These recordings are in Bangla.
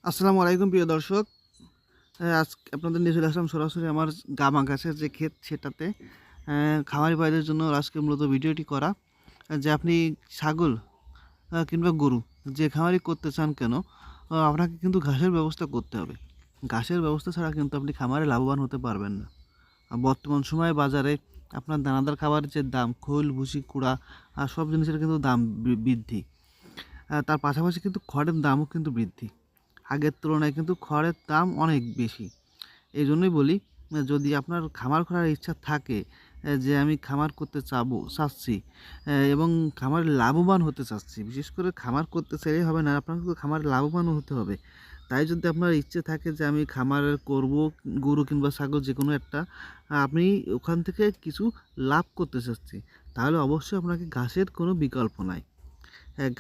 আসসালামু আলাইকুম প্রিয় দর্শক। আজ আপনাদের নিয়ে চলে আসলাম সরাসরি আমার গামা গাছের যে ক্ষেত সেটাতে। খামারি ভাইদের জন্য আজকে মূলত ভিডিওটি করা। যে আপনি ছাগল কিংবা গরু যে খামারই করতে চান কেন, আপনাকে কিন্তু ঘাসের ব্যবস্থা করতে হবে। ঘাসের ব্যবস্থা ছাড়া কিন্তু আপনি খামারে লাভবান হতে পারবেন না। বর্তমান সময়ে বাজারে আপনার দানাদার খাবারের যে দাম, খৈল, ভুসি, কুড়া সব জিনিসের কিন্তু দাম বৃদ্ধি। তার পাশাপাশি কিন্তু খড়ের দামও কিন্তু বৃদ্ধি। আগের তুলনায় কিন্তু খড়ের দাম অনেক বেশি। এই জন্যই বলি, যদি আপনার খামার করার ইচ্ছা থাকে, যে আমি খামার করতে চাচ্ছি এবং খামারে লাভবান হতে চাচ্ছি। বিশেষ করে খামার করতে চাইলেই হবে না, আপনার কিন্তু খামারে লাভবানও হতে হবে। তাই যদি আপনার ইচ্ছে থাকে যে আমি খামার করব, গরু কিংবা ছাগল যেকোনো একটা, আপনি ওখান থেকে কিছু লাভ করতে চাচ্ছি, তাহলে অবশ্যই আপনাকে ঘাসের কোনো বিকল্প নাই।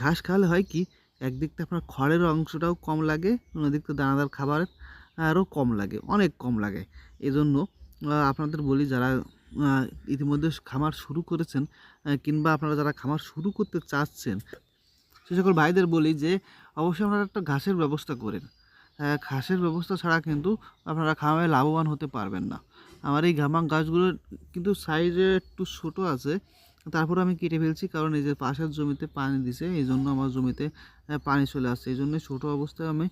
ঘাস খাওয়ালে হয় কি, একদিক থেকে আপনার খড়ের অংশটাও কম লাগে, অন্যদিক থেকে দানাদার খাবারের আরও কম লাগে, অনেক কম লাগে। এজন্য আপনাদের বলি, যারা ইতিমধ্যে খামার শুরু করেছেন কিংবা আপনারা যারা খামার শুরু করতে চাচ্ছেন, সে সকল ভাইদের বলি যে অবশ্যই আপনারা একটা ঘাসের ব্যবস্থা করেন। ঘাসের ব্যবস্থা ছাড়া কিন্তু আপনারা খামারে লাভবান হতে পারবেন না। আমার এই গাছগুলোর কিন্তু সাইজে একটু ছোটো আছে, তারপরে আমি কেটে ফেলছি, কারণ এই যে পাশের জমিতে পানি দিছে, এই জন্য আমার জমিতে পানি চলে আসছে, এই জন্য ছোটো অবস্থায় আমি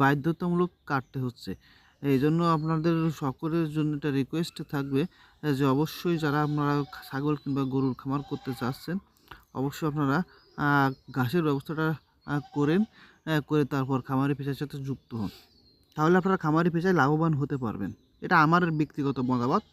বাধ্যতামূলক কাটতে হচ্ছে। এই জন্য আপনাদের সকলের জন্য একটা রিকোয়েস্ট থাকবে, যে অবশ্যই যারা আপনারা ছাগল কিংবা গরুর খামার করতে চাচ্ছেন, অবশ্যই আপনারা ঘাসের ব্যবস্থাটা করেন, করে তারপর খামারি পেশার সাথে যুক্ত হন। তাহলে আপনারা খামারি পেশায় লাভবান হতে পারবেন। এটা আমার ব্যক্তিগত মতামত।